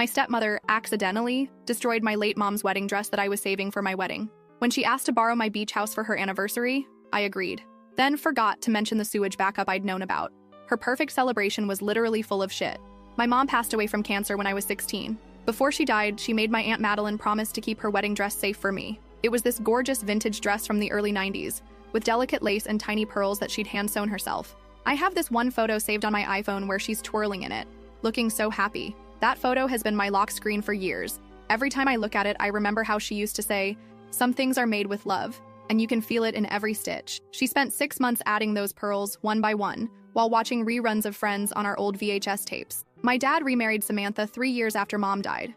My stepmother accidentally destroyed my late mom's wedding dress that I was saving for my wedding. When she asked to borrow my beach house for her anniversary, I agreed. Then forgot to mention the sewage backup I'd known about. Her perfect celebration was literally full of shit. My mom passed away from cancer when I was 16. Before she died, she made my Aunt Madeline promise to keep her wedding dress safe for me. It was this gorgeous vintage dress from the early 90s, with delicate lace and tiny pearls that she'd hand-sewn herself. I have this one photo saved on my iPhone where she's twirling in it, looking so happy. That photo has been my lock screen for years. Every time I look at it, I remember how she used to say, "Some things are made with love, and you can feel it in every stitch." She spent 6 months adding those pearls one by one, while watching reruns of Friends on our old VHS tapes. My dad remarried Samantha 3 years after Mom died.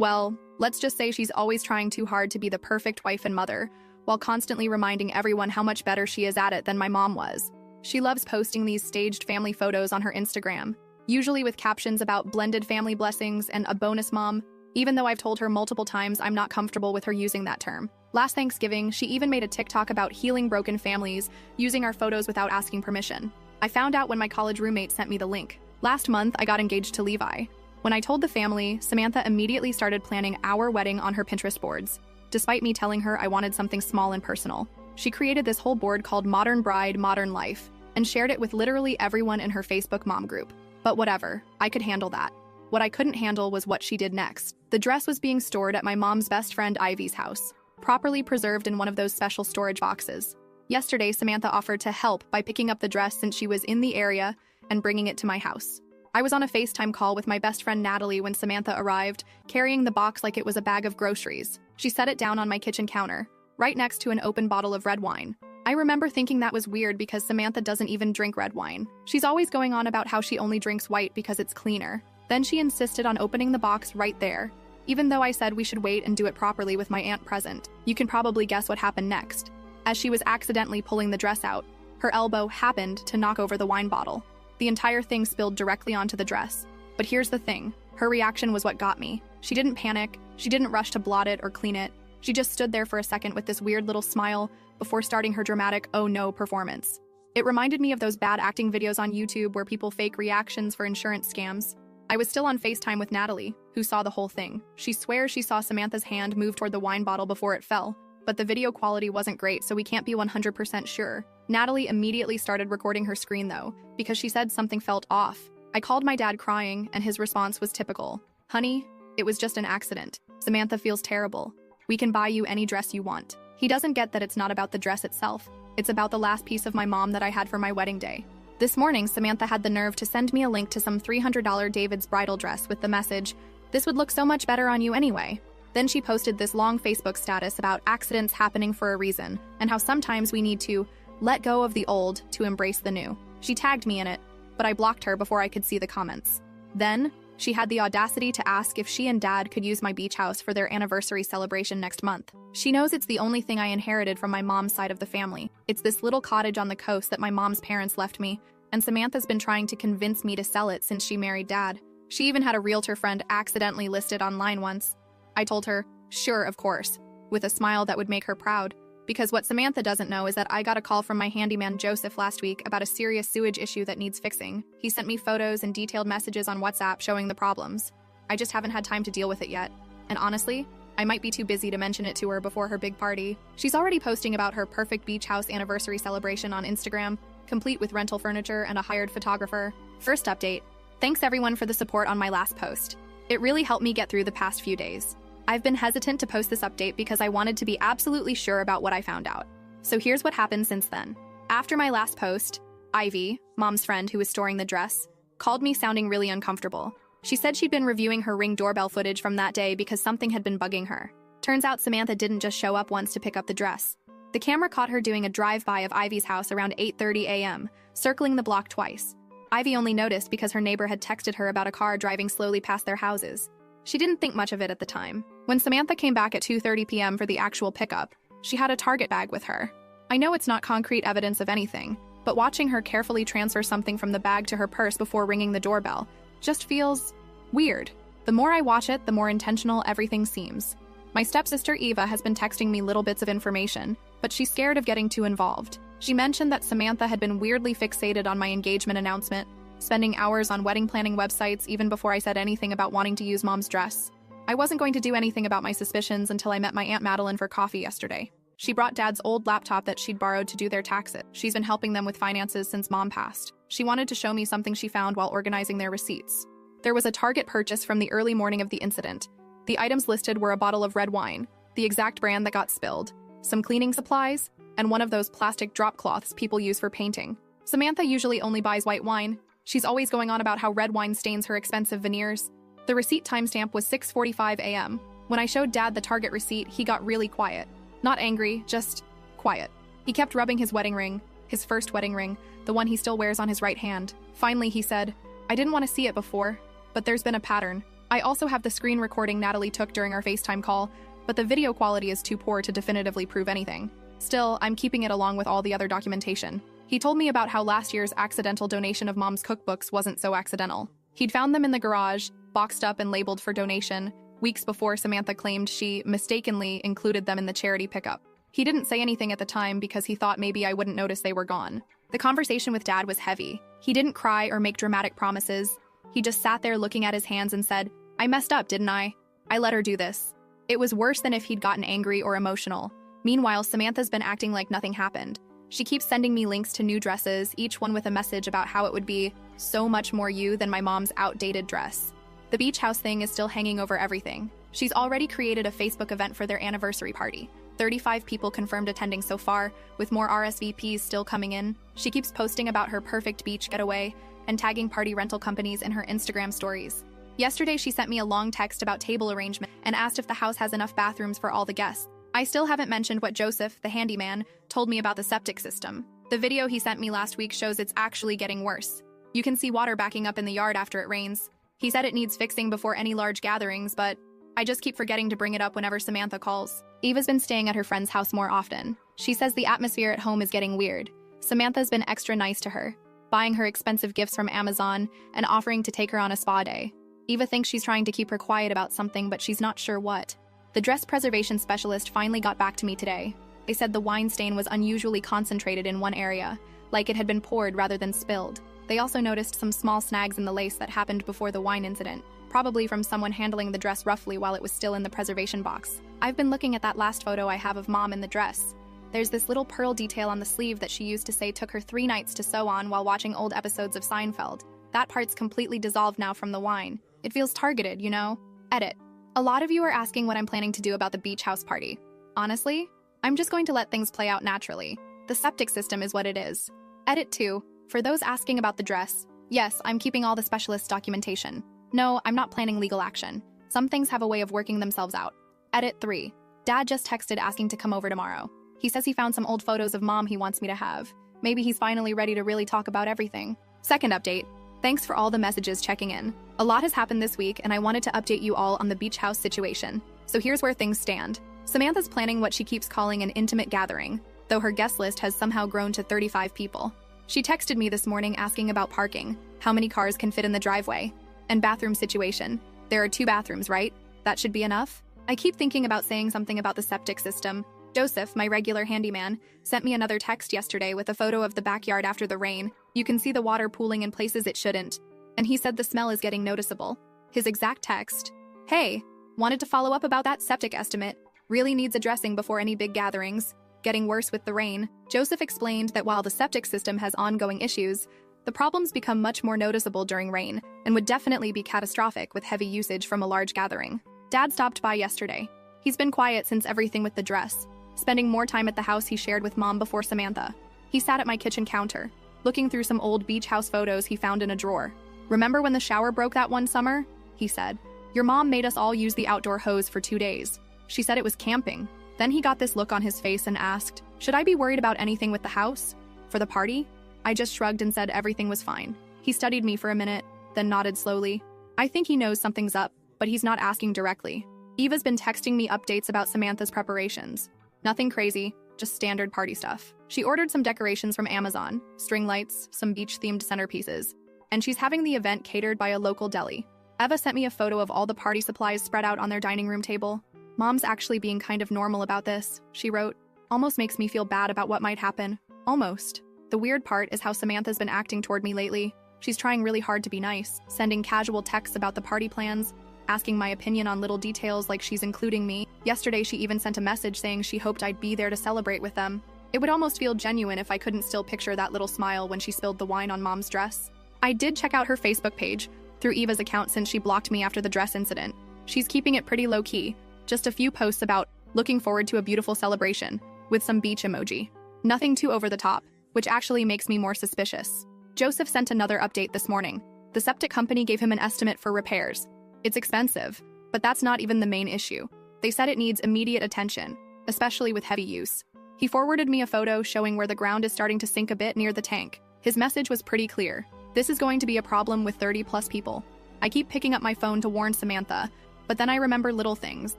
Well, let's just say she's always trying too hard to be the perfect wife and mother, while constantly reminding everyone how much better she is at it than my mom was. She loves posting these staged family photos on her Instagram, usually with captions about blended family blessings and a bonus mom, even though I've told her multiple times I'm not comfortable with her using that term. Last Thanksgiving, she even made a TikTok about healing broken families, using our photos without asking permission. I found out when my college roommate sent me the link. Last month, I got engaged to Levi. When I told the family, Samantha immediately started planning our wedding on her Pinterest boards, despite me telling her I wanted something small and personal. She created this whole board called Modern Bride, Modern Life, and shared it with literally everyone in her Facebook mom group. But whatever, I could handle that. What I couldn't handle was what she did next. The dress was being stored at my mom's best friend Ivy's house, properly preserved in one of those special storage boxes. Yesterday, Samantha offered to help by picking up the dress since she was in the area and bringing it to my house. I was on a FaceTime call with my best friend Natalie when Samantha arrived, carrying the box like it was a bag of groceries. She set it down on my kitchen counter, right next to an open bottle of red wine. I remember thinking that was weird because Samantha doesn't even drink red wine. She's always going on about how she only drinks white because it's cleaner. Then she insisted on opening the box right there, even though I said we should wait and do it properly with my aunt present. You can probably guess what happened next. As she was accidentally pulling the dress out, her elbow happened to knock over the wine bottle. The entire thing spilled directly onto the dress. But here's the thing, her reaction was what got me. She didn't panic, she didn't rush to blot it or clean it. She just stood there for a second with this weird little smile before starting her dramatic "oh no" performance. It reminded me of those bad acting videos on YouTube where people fake reactions for insurance scams. I was still on FaceTime with Natalie, who saw the whole thing. She swears she saw Samantha's hand move toward the wine bottle before it fell, but the video quality wasn't great, so we can't be 100% sure. Natalie immediately started recording her screen though, because she said something felt off. I called my dad crying, and his response was typical. "Honey, it was just an accident. Samantha feels terrible. We can buy you any dress you want." He doesn't get that it's not about the dress itself. It's about the last piece of my mom that I had for my wedding day. This morning, Samantha had the nerve to send me a link to some $300 David's bridal dress with the message, "This would look so much better on you anyway." Then she posted this long Facebook status about accidents happening for a reason, and how sometimes we need to let go of the old to embrace the new. She tagged me in it, but I blocked her before I could see the comments. Then, she had the audacity to ask if she and Dad could use my beach house for their anniversary celebration next month. She knows it's the only thing I inherited from my mom's side of the family. It's this little cottage on the coast that my mom's parents left me, and Samantha's been trying to convince me to sell it since she married Dad. She even had a realtor friend accidentally listed online once. I told her, "Sure, of course," with a smile that would make her proud. Because what Samantha doesn't know is that I got a call from my handyman Joseph last week about a serious sewage issue that needs fixing. He sent me photos and detailed messages on WhatsApp showing the problems. I just haven't had time to deal with it yet. And honestly, I might be too busy to mention it to her before her big party. She's already posting about her perfect beach house anniversary celebration on Instagram, complete with rental furniture and a hired photographer. First update. Thanks everyone for the support on my last post. It really helped me get through the past few days. I've been hesitant to post this update because I wanted to be absolutely sure about what I found out. So here's what happened since then. After my last post, Ivy, Mom's friend who was storing the dress, called me sounding really uncomfortable. She said she'd been reviewing her Ring doorbell footage from that day because something had been bugging her. Turns out Samantha didn't just show up once to pick up the dress. The camera caught her doing a drive-by of Ivy's house around 8:30 a.m., circling the block twice. Ivy only noticed because her neighbor had texted her about a car driving slowly past their houses. She didn't think much of it at the time. When Samantha came back at 2:30 p.m. for the actual pickup, she had a Target bag with her. I know it's not concrete evidence of anything, but watching her carefully transfer something from the bag to her purse before ringing the doorbell just feels weird. The more I watch it, the more intentional everything seems. My stepsister Eva has been texting me little bits of information, but she's scared of getting too involved. She mentioned that Samantha had been weirdly fixated on my engagement announcement, spending hours on wedding planning websites even before I said anything about wanting to use mom's dress. I wasn't going to do anything about my suspicions until I met my Aunt Madeline for coffee yesterday. She brought Dad's old laptop that she'd borrowed to do their taxes. She's been helping them with finances since Mom passed. She wanted to show me something she found while organizing their receipts. There was a Target purchase from the early morning of the incident. The items listed were a bottle of red wine, the exact brand that got spilled, some cleaning supplies, and one of those plastic drop cloths people use for painting. Samantha usually only buys white wine. She's always going on about how red wine stains her expensive veneers. The receipt timestamp was 6:45 a.m. When I showed Dad the Target receipt, he got really quiet. Not angry, just quiet. He kept rubbing his wedding ring, his first wedding ring, the one he still wears on his right hand. Finally, he said, "I didn't want to see it before, but there's been a pattern. I also have the screen recording Natalie took during our FaceTime call, but the video quality is too poor to definitively prove anything. Still, I'm keeping it along with all the other documentation." He told me about how last year's accidental donation of Mom's cookbooks wasn't so accidental. He'd found them in the garage, boxed up and labeled for donation, weeks before Samantha claimed she mistakenly included them in the charity pickup. He didn't say anything at the time because he thought maybe I wouldn't notice they were gone. The conversation with Dad was heavy. He didn't cry or make dramatic promises. He just sat there looking at his hands and said, "I messed up, didn't I? I let her do this." It was worse than if he'd gotten angry or emotional. Meanwhile, Samantha's been acting like nothing happened. She keeps sending me links to new dresses, each one with a message about how it would be so much more you than my mom's outdated dress. The beach house thing is still hanging over everything. She's already created a Facebook event for their anniversary party. 35 people confirmed attending so far, with more RSVPs still coming in. She keeps posting about her perfect beach getaway and tagging party rental companies in her Instagram stories. Yesterday, she sent me a long text about table arrangement and asked if the house has enough bathrooms for all the guests. I still haven't mentioned what Joseph, the handyman, told me about the septic system. The video he sent me last week shows it's actually getting worse. You can see water backing up in the yard after it rains. He said it needs fixing before any large gatherings, but I just keep forgetting to bring it up whenever Samantha calls. Eva's been staying at her friend's house more often. She says the atmosphere at home is getting weird. Samantha's been extra nice to her, buying her expensive gifts from Amazon and offering to take her on a spa day. Eva thinks she's trying to keep her quiet about something, but she's not sure what. The dress preservation specialist finally got back to me today. They said the wine stain was unusually concentrated in one area, like it had been poured rather than spilled. They also noticed some small snags in the lace that happened before the wine incident, probably from someone handling the dress roughly while it was still in the preservation box. I've been looking at that last photo I have of Mom in the dress. There's this little pearl detail on the sleeve that she used to say took her 3 nights to sew on while watching old episodes of Seinfeld. That part's completely dissolved now from the wine. It feels targeted, you know? Edit. A lot of you are asking what I'm planning to do about the beach house party. Honestly, I'm just going to let things play out naturally. The septic system is what it is. Edit 2. For those asking about the dress, yes, I'm keeping all the specialist documentation. No, I'm not planning legal action. Some things have a way of working themselves out. Edit 3. Dad just texted asking to come over tomorrow. He says he found some old photos of Mom he wants me to have. Maybe he's finally ready to really talk about everything. Second update. Thanks for all the messages checking in. A lot has happened this week, and I wanted to update you all on the beach house situation. So here's where things stand. Samantha's planning what she keeps calling an intimate gathering, though her guest list has somehow grown to 35 people. She texted me this morning asking about parking, how many cars can fit in the driveway, and bathroom situation. There are 2 bathrooms, right? That should be enough? I keep thinking about saying something about the septic system. Joseph, my regular handyman, sent me another text yesterday with a photo of the backyard after the rain. You can see the water pooling in places it shouldn't. And he said the smell is getting noticeable. His exact text, "Hey, wanted to follow up about that septic estimate. Really needs addressing before any big gatherings. Getting worse with the rain." Joseph explained that while the septic system has ongoing issues, the problems become much more noticeable during rain and would definitely be catastrophic with heavy usage from a large gathering. Dad stopped by yesterday. He's been quiet since everything with the dress, spending more time at the house he shared with Mom before Samantha. He sat at my kitchen counter, looking through some old beach house photos he found in a drawer. "Remember when the shower broke that one summer?" he said. "Your mom made us all use the outdoor hose for 2 days. She said it was camping." Then he got this look on his face and asked, "Should I be worried about anything with the house? For the party?" I just shrugged and said everything was fine. He studied me for a minute, then nodded slowly. I think he knows something's up, but he's not asking directly. Eva's been texting me updates about Samantha's preparations. Nothing crazy, just standard party stuff. She ordered some decorations from Amazon, string lights, some beach-themed centerpieces, and she's having the event catered by a local deli. Eva sent me a photo of all the party supplies spread out on their dining room table. "Mom's actually being kind of normal about this," she wrote. "Almost makes me feel bad about what might happen. Almost. The weird part is how Samantha's been acting toward me lately. She's trying really hard to be nice, sending casual texts about the party plans, asking my opinion on little details like she's including me. Yesterday, she even sent a message saying she hoped I'd be there to celebrate with them. It would almost feel genuine if I couldn't still picture that little smile when she spilled the wine on Mom's dress. I did check out her Facebook page through Eva's account since she blocked me after the dress incident. She's keeping it pretty low-key, just a few posts about looking forward to a beautiful celebration, with some beach emoji. Nothing too over the top, which actually makes me more suspicious. Joseph sent another update this morning. The septic company gave him an estimate for repairs. It's expensive, but that's not even the main issue. They said it needs immediate attention, especially with heavy use. He forwarded me a photo showing where the ground is starting to sink a bit near the tank. His message was pretty clear. This is going to be a problem with 30+ people. I keep picking up my phone to warn Samantha, but then I remember little things,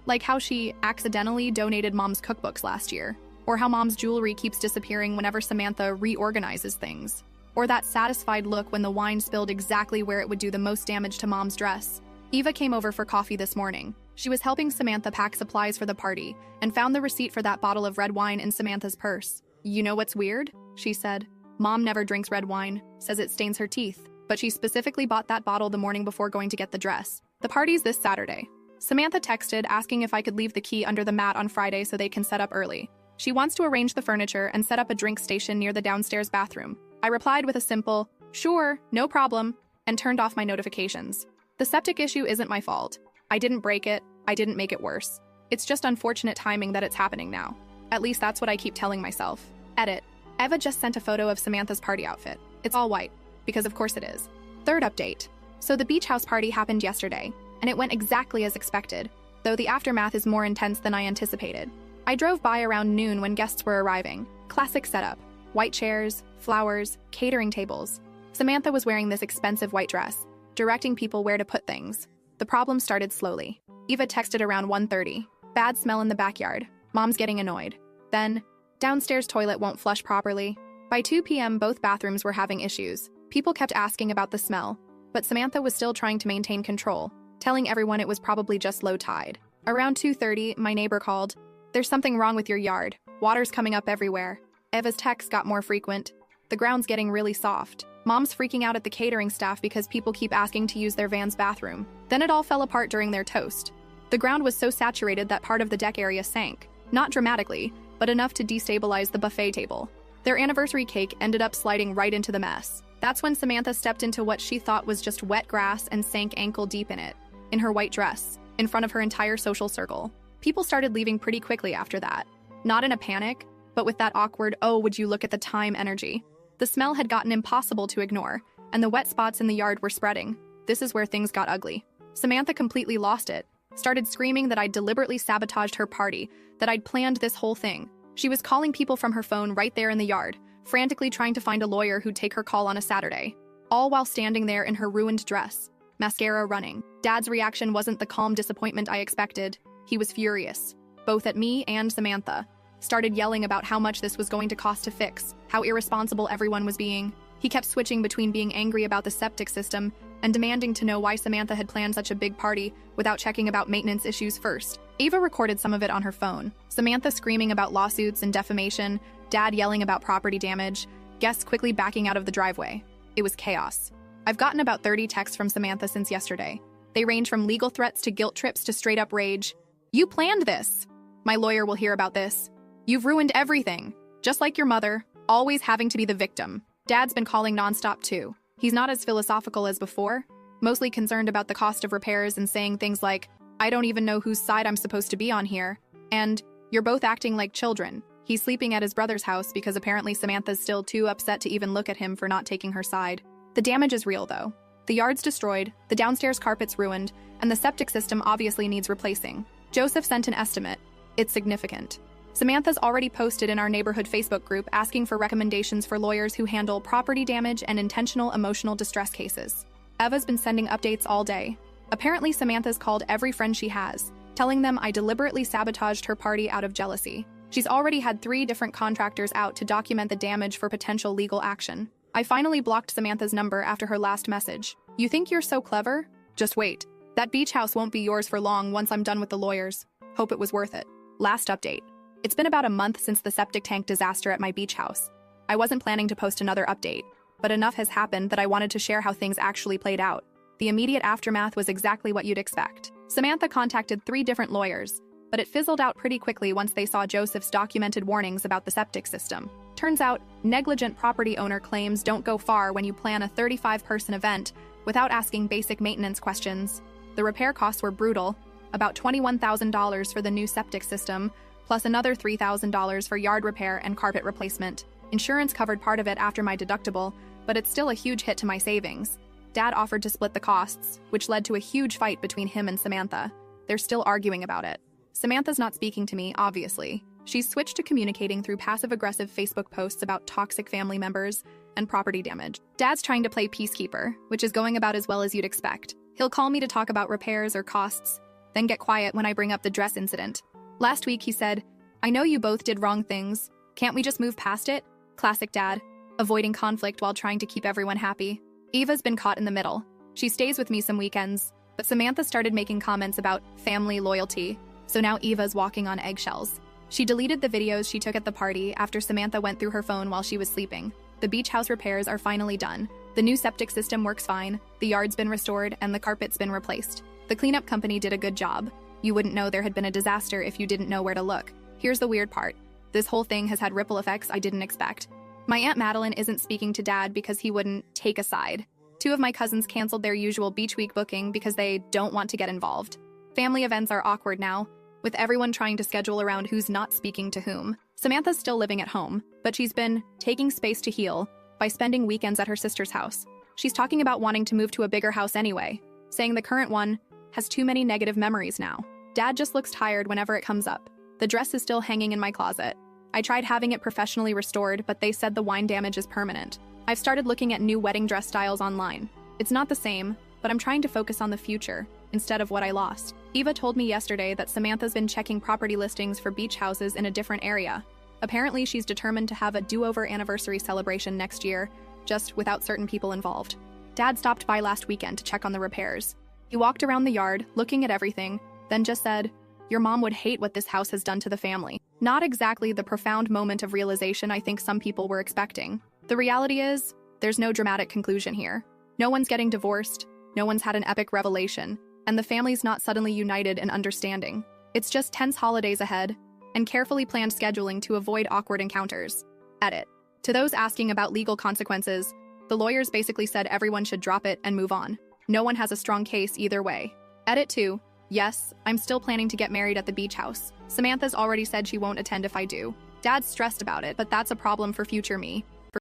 like how she accidentally donated Mom's cookbooks last year, or how Mom's jewelry keeps disappearing whenever Samantha reorganizes things, or that satisfied look when the wine spilled exactly where it would do the most damage to Mom's dress. Eva came over for coffee this morning. She was helping Samantha pack supplies for the party and found the receipt for that bottle of red wine in Samantha's purse. "You know what's weird?" she said. "Mom never drinks red wine, says it stains her teeth, but she specifically bought that bottle the morning before going to get the dress. The party's this Saturday." Samantha texted asking if I could leave the key under the mat on Friday so they can set up early. She wants to arrange the furniture and set up a drink station near the downstairs bathroom. I replied with a simple, "Sure, no problem," and turned off my notifications. The septic issue isn't my fault. I didn't break it. I didn't make it worse. It's just unfortunate timing that it's happening now. At least that's what I keep telling myself. Edit. Eva just sent a photo of Samantha's party outfit. It's all white, because of course it is. Third update. So the beach house party happened yesterday, and it went exactly as expected, though the aftermath is more intense than I anticipated. I drove by around noon when guests were arriving. Classic setup. White chairs, flowers, catering tables. Samantha was wearing this expensive white dress, directing people where to put things. The problem started slowly. Eva texted around 1:30. "Bad smell in the backyard. Mom's getting annoyed." Then, "Downstairs toilet won't flush properly." By 2 p.m., both bathrooms were having issues. People kept asking about the smell, but Samantha was still trying to maintain control, telling everyone it was probably just low tide. Around 2:30, my neighbor called. "There's something wrong with your yard. Water's coming up everywhere." Eva's texts got more frequent. "The ground's getting really soft." Mom's freaking out at the catering staff because people keep asking to use their van's bathroom. Then it all fell apart during their toast. The ground was so saturated that part of the deck area sank. Not dramatically, but enough to destabilize the buffet table. Their anniversary cake ended up sliding right into the mess. That's when Samantha stepped into what she thought was just wet grass and sank ankle deep in it, in her white dress, in front of her entire social circle. People started leaving pretty quickly after that. Not in a panic, but with that awkward, "oh, would you look at the time" energy. The smell had gotten impossible to ignore, and the wet spots in the yard were spreading. This is where things got ugly. Samantha completely lost it, started screaming that I'd deliberately sabotaged her party, that I'd planned this whole thing. She was calling people from her phone right there in the yard, frantically trying to find a lawyer who'd take her call on a Saturday, all while standing there in her ruined dress, mascara running. Dad's reaction wasn't the calm disappointment I expected. He was furious, both at me and Samantha. Started yelling about how much this was going to cost to fix, how irresponsible everyone was being. He kept switching between being angry about the septic system and demanding to know why Samantha had planned such a big party without checking about maintenance issues first. Eva recorded some of it on her phone. Samantha screaming about lawsuits and defamation, Dad yelling about property damage, guests quickly backing out of the driveway. It was chaos. I've gotten about 30 texts from Samantha since yesterday. They range from legal threats to guilt trips to straight-up rage. "You planned this. My lawyer will hear about this. You've ruined everything. Just like your mother, always having to be the victim." Dad's been calling nonstop too. He's not as philosophical as before, mostly concerned about the cost of repairs and saying things like, "I don't even know whose side I'm supposed to be on here," and "You're both acting like children." He's sleeping at his brother's house because apparently Samantha's still too upset to even look at him for not taking her side. The damage is real though. The yard's destroyed, the downstairs carpet's ruined, and the septic system obviously needs replacing. Joseph sent an estimate. It's significant. Samantha's already posted in our neighborhood Facebook group asking for recommendations for lawyers who handle property damage and intentional emotional distress cases. Eva's been sending updates all day. Apparently Samantha's called every friend she has, telling them I deliberately sabotaged her party out of jealousy. She's already had 3 different contractors out to document the damage for potential legal action. I finally blocked Samantha's number after her last message. "You think you're so clever? Just wait. That beach house won't be yours for long once I'm done with the lawyers. Hope it was worth it." Last update. It's been about a month since the septic tank disaster at my beach house. I wasn't planning to post another update, but enough has happened that I wanted to share how things actually played out. The immediate aftermath was exactly what you'd expect. Samantha contacted 3 different lawyers, but it fizzled out pretty quickly once they saw Joseph's documented warnings about the septic system. Turns out, negligent property owner claims don't go far when you plan a 35-person event without asking basic maintenance questions. The repair costs were brutal, about $21,000 for the new septic system, plus another $3,000 for yard repair and carpet replacement. Insurance covered part of it after my deductible, but it's still a huge hit to my savings. Dad offered to split the costs, which led to a huge fight between him and Samantha. They're still arguing about it. Samantha's not speaking to me, obviously. She's switched to communicating through passive-aggressive Facebook posts about toxic family members and property damage. Dad's trying to play peacekeeper, which is going about as well as you'd expect. He'll call me to talk about repairs or costs, then get quiet when I bring up the dress incident. Last week he said, "I know you both did wrong things. Can't we just move past it?" Classic dad, avoiding conflict while trying to keep everyone happy. Eva's been caught in the middle. She stays with me some weekends, but Samantha started making comments about family loyalty, so now Eva's walking on eggshells. She deleted the videos she took at the party after Samantha went through her phone while she was sleeping. The beach house repairs are finally done. The new septic system works fine, the yard's been restored, and the carpet's been replaced. The cleanup company did a good job. You wouldn't know there had been a disaster if you didn't know where to look. Here's the weird part. This whole thing has had ripple effects I didn't expect. My Aunt Madeline isn't speaking to Dad because he wouldn't take a side. 2 of my cousins canceled their usual beach week booking because they don't want to get involved. Family events are awkward now, with everyone trying to schedule around who's not speaking to whom. Samantha's still living at home, but she's been taking space to heal by spending weekends at her sister's house. She's talking about wanting to move to a bigger house anyway, saying the current one has too many negative memories now. Dad just looks tired whenever it comes up. The dress is still hanging in my closet. I tried having it professionally restored, but they said the wine damage is permanent. I've started looking at new wedding dress styles online. It's not the same, but I'm trying to focus on the future instead of what I lost. Eva told me yesterday that Samantha's been checking property listings for beach houses in a different area. Apparently, she's determined to have a do-over anniversary celebration next year, just without certain people involved. Dad stopped by last weekend to check on the repairs. He walked around the yard, looking at everything, then just said, "Your mom would hate what this house has done to the family." Not exactly the profound moment of realization I think some people were expecting. The reality is, there's no dramatic conclusion here. No one's getting divorced, no one's had an epic revelation, and the family's not suddenly united and understanding. It's just tense holidays ahead, and carefully planned scheduling to avoid awkward encounters. Edit. To those asking about legal consequences, the lawyers basically said everyone should drop it and move on. No one has a strong case either way. Edit 2. Yes, I'm still planning to get married at the beach house. Samantha's already said she won't attend if I do. Dad's stressed about it, but that's a problem for future me.